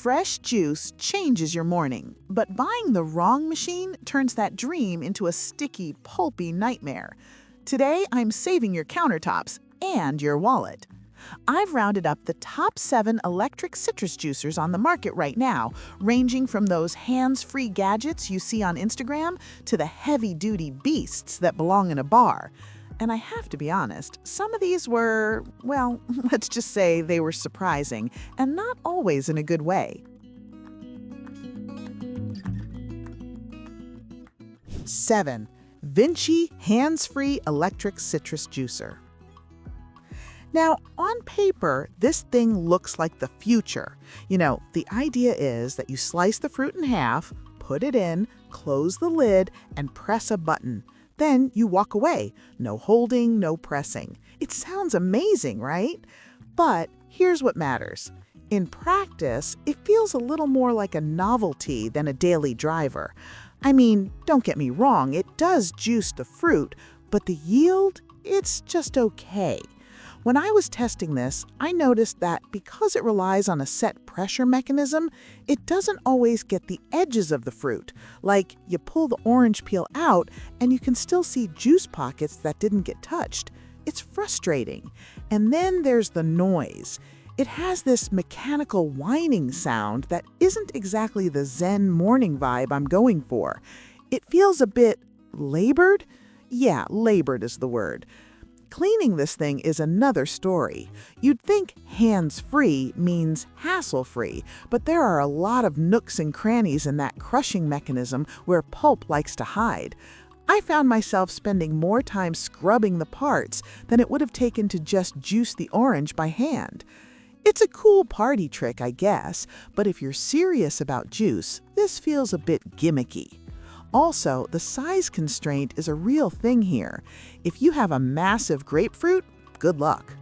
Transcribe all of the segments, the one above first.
Fresh juice changes your morning, but buying the wrong machine turns that dream into a sticky, pulpy nightmare. Today, I'm saving your countertops and your wallet. I've rounded up the top 7 electric citrus juicers on the market right now, ranging from those hands-free gadgets you see on Instagram to the heavy-duty beasts that belong in a bar. And I have to be honest, some of these were, well, let's just say they were surprising, and not always in a good way. 7. Vinci Hands-Free Electric Citrus Juicer. Now, on paper, this thing looks like the future. You know, the idea is that you slice the fruit in half, put it in, close the lid, and press a button. Then you walk away. No holding, no pressing. It sounds amazing, right? But here's what matters. In practice, it feels a little more like a novelty than a daily driver. I mean, don't get me wrong, it does juice the fruit, but the yield, it's just okay. When I was testing this, I noticed that because it relies on a set pressure mechanism, it doesn't always get the edges of the fruit. Like, you pull the orange peel out and you can still see juice pockets that didn't get touched. It's frustrating. And then there's the noise. It has this mechanical whining sound that isn't exactly the Zen morning vibe I'm going for. It feels a bit labored? Yeah, labored is the word. Cleaning this thing is another story. You'd think hands-free means hassle-free, but there are a lot of nooks and crannies in that crushing mechanism where pulp likes to hide. I found myself spending more time scrubbing the parts than it would have taken to just juice the orange by hand. It's a cool party trick, I guess, but if you're serious about juice, this feels a bit gimmicky. Also, the size constraint is a real thing here. If you have a massive grapefruit, good luck.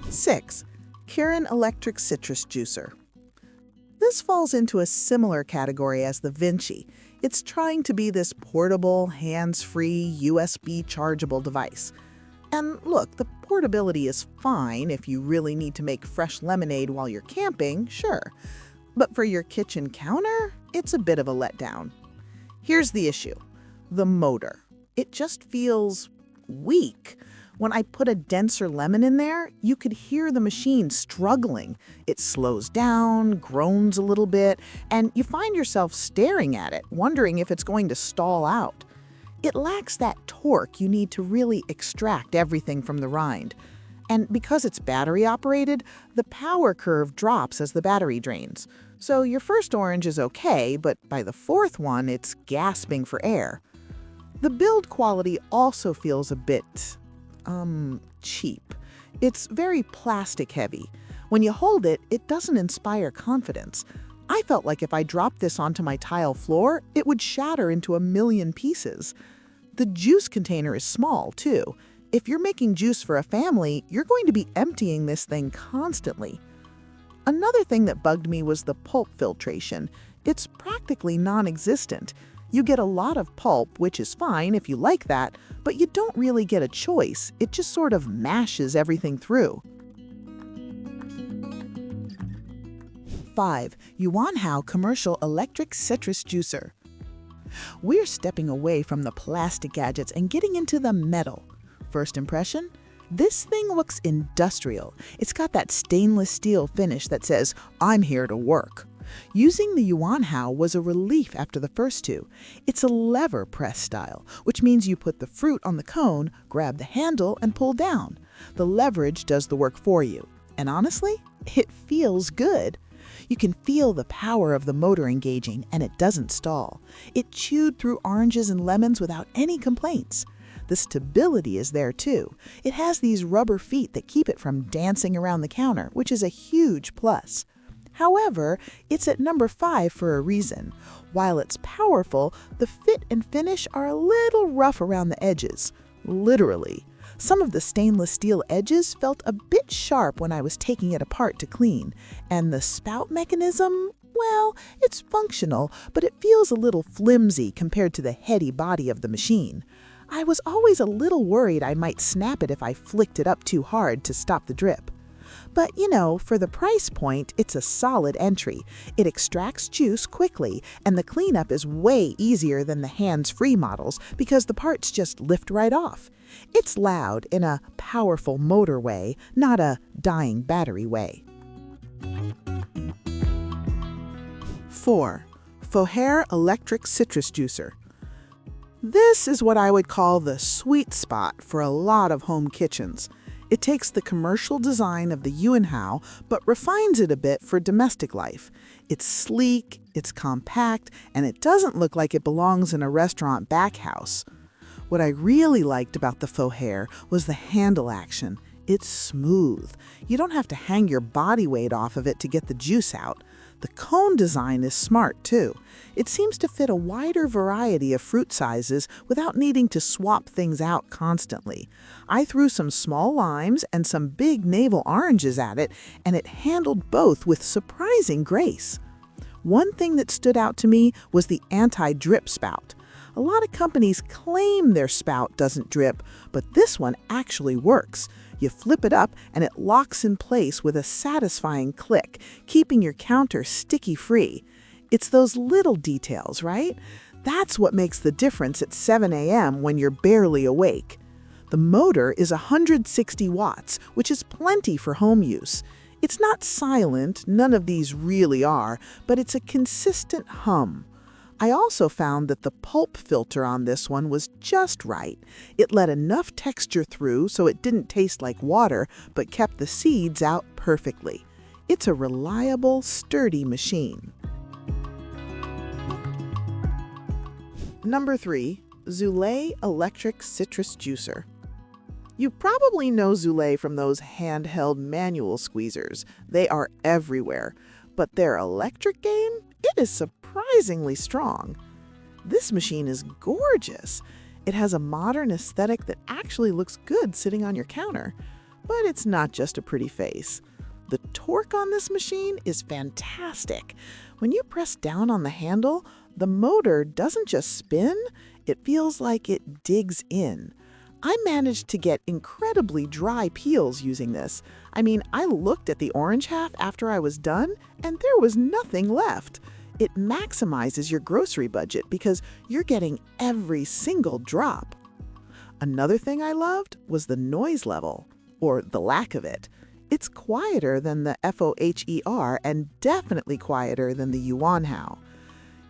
6. Keerain Electric Citrus Juicer. This falls into a similar category as the Vinci. It's trying to be this portable, hands-free, USB chargeable device. And look, the portability is fine if you really need to make fresh lemonade while you're camping, sure. But for your kitchen counter, it's a bit of a letdown. Here's the issue. The motor. It just feels weak. When I put a denser lemon in there, you could hear the machine struggling. It slows down, groans a little bit, and you find yourself staring at it, wondering if it's going to stall out. It lacks that torque you need to really extract everything from the rind. And because it's battery-operated, the power curve drops as the battery drains. So your first orange is okay, but by the 4th one, it's gasping for air. The build quality also feels a bit, cheap. It's very plastic-heavy. When you hold it, it doesn't inspire confidence. I felt like if I dropped this onto my tile floor, it would shatter into a million pieces. The juice container is small, too. If you're making juice for a family, you're going to be emptying this thing constantly. Another thing that bugged me was the pulp filtration. It's practically non-existent. You get a lot of pulp, which is fine if you like that, but you don't really get a choice. It just sort of mashes everything through. 5. YUANHAO Commercial Electric Citrus Juicer. We're stepping away from the plastic gadgets and getting into the metal. First impression? This thing looks industrial. It's got that stainless steel finish that says, "I'm here to work." Using the YUANHAO was a relief after the first two. It's a lever press style, which means you put the fruit on the cone, grab the handle, and pull down. The leverage does the work for you. And honestly, it feels good. You can feel the power of the motor engaging, and it doesn't stall. It chewed through oranges and lemons without any complaints. The stability is there too. It has these rubber feet that keep it from dancing around the counter, which is a huge plus. However, it's at number 5 for a reason. While it's powerful, the fit and finish are a little rough around the edges. Literally. Some of the stainless steel edges felt a bit sharp when I was taking it apart to clean. And the spout mechanism, well, it's functional, but it feels a little flimsy compared to the heady body of the machine. I was always a little worried I might snap it if I flicked it up too hard to stop the drip. But, for the price point, it's a solid entry. It extracts juice quickly, and the cleanup is way easier than the hands-free models because the parts just lift right off. It's loud in a powerful motor way, not a dying battery way. 4. FOHERE Electric Citrus Juicer. This is what I would call the sweet spot for a lot of home kitchens. It takes the commercial design of the YUANHAO but refines it a bit for domestic life. It's sleek, it's compact, and it doesn't look like it belongs in a restaurant back house. What I really liked about the FOHERE was the handle action. It's smooth. You don't have to hang your body weight off of it to get the juice out. The cone design is smart, too. It seems to fit a wider variety of fruit sizes without needing to swap things out constantly. I threw some small limes and some big navel oranges at it, and it handled both with surprising grace. One thing that stood out to me was the anti-drip spout. A lot of companies claim their spout doesn't drip, but this one actually works. You flip it up and it locks in place with a satisfying click, keeping your counter sticky-free. It's those little details, right? That's what makes the difference at 7 a.m. when you're barely awake. The motor is 160 watts, which is plenty for home use. It's not silent, none of these really are, but it's a consistent hum. I also found that the pulp filter on this one was just right. It let enough texture through so it didn't taste like water, but kept the seeds out perfectly. It's a reliable, sturdy machine. Number 3. Zulay Electric Citrus Juicer. You probably know Zulay from those handheld manual squeezers. They are everywhere. But their electric game? It is surprisingly strong. This machine is gorgeous. It has a modern aesthetic that actually looks good sitting on your counter. But it's not just a pretty face. The torque on this machine is fantastic. When you press down on the handle, the motor doesn't just spin, it feels like it digs in. I managed to get incredibly dry peels using this. I looked at the orange half after I was done, and there was nothing left. It maximizes your grocery budget because you're getting every single drop. Another thing I loved was the noise level, or the lack of it. It's quieter than the FOHERE and definitely quieter than the YUANHAO.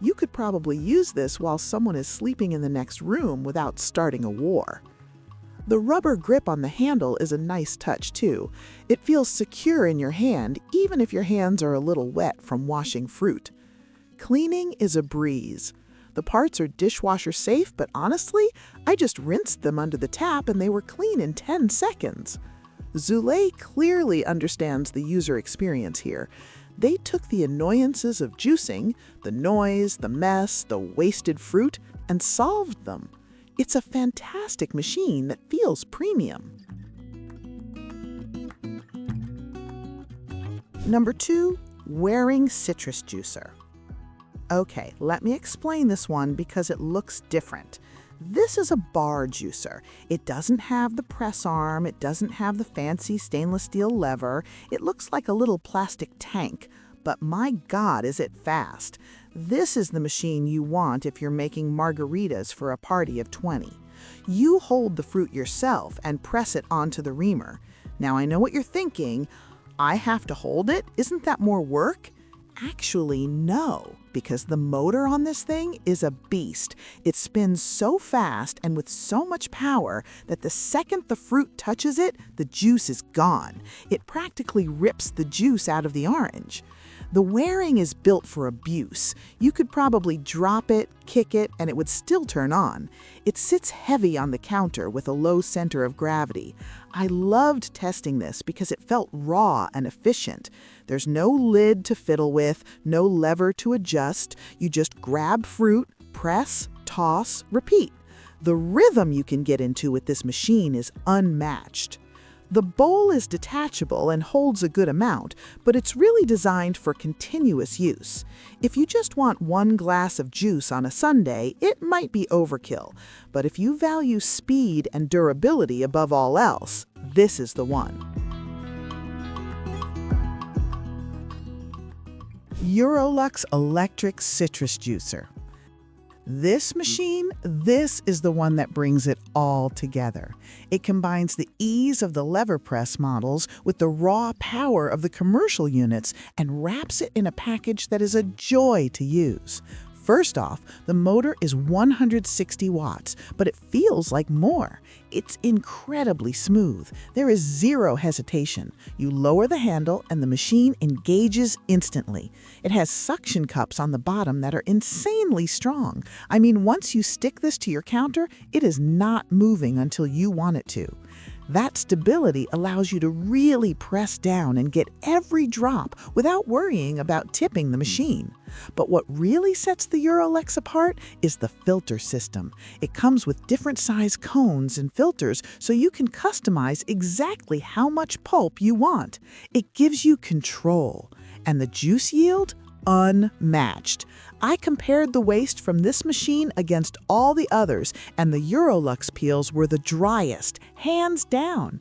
You could probably use this while someone is sleeping in the next room without starting a war. The rubber grip on the handle is a nice touch, too. It feels secure in your hand, even if your hands are a little wet from washing fruit. Cleaning is a breeze. The parts are dishwasher safe, but honestly, I just rinsed them under the tap and they were clean in 10 seconds. Zulay clearly understands the user experience here. They took the annoyances of juicing, the noise, the mess, the wasted fruit, and solved them. It's a fantastic machine that feels premium. Number 2, wearing citrus juicer. Okay, let me explain this one because it looks different. This is a bar juicer. It doesn't have the press arm, it doesn't have the fancy stainless steel lever. It looks like a little plastic tank, but my God, is it fast. This is the machine you want if you're making margaritas for a party of 20. You hold the fruit yourself and press it onto the reamer. Now I know what you're thinking. I have to hold it? Isn't that more work? Actually, no, because the motor on this thing is a beast. It spins so fast and with so much power that the second the fruit touches it, the juice is gone. It practically rips the juice out of the orange. The wearing is built for abuse. You could probably drop it, kick it, and it would still turn on. It sits heavy on the counter with a low center of gravity. I loved testing this because it felt raw and efficient. There's no lid to fiddle with, no lever to adjust. You just grab fruit, press, toss, repeat. The rhythm you can get into with this machine is unmatched. The bowl is detachable and holds a good amount, but it's really designed for continuous use. If you just want one glass of juice on a Sunday, it might be overkill. But if you value speed and durability above all else, this is the one. Eurolux electric citrus juicer. This machine, this is the one that brings it all together. It combines the ease of the lever press models with the raw power of the commercial units and wraps it in a package that is a joy to use. First off, the motor is 160 watts, but it feels like more. It's incredibly smooth. There is zero hesitation. You lower the handle and the machine engages instantly. It has suction cups on the bottom that are insanely strong. I mean, once you stick this to your counter, it is not moving until you want it to. That stability allows you to really press down and get every drop without worrying about tipping the machine. But what really sets the Eurolux apart is the filter system. It comes with different size cones and filters so you can customize exactly how much pulp you want. It gives you control. And the juice yield? Unmatched. I compared the waste from this machine against all the others, and the Eurolux peels were the driest, hands down.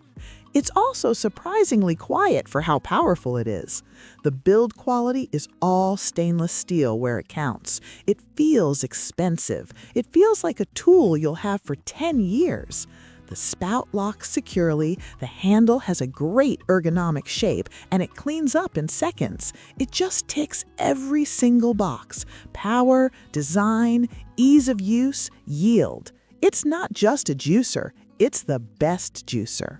It's also surprisingly quiet for how powerful it is. The build quality is all stainless steel where it counts. It feels expensive. It feels like a tool you'll have for 10 years. The spout locks securely, the handle has a great ergonomic shape, and it cleans up in seconds. It just ticks every single box: power, design, ease of use, yield. It's not just a juicer, it's the best juicer.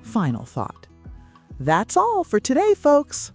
Final thought. That's all for today, folks.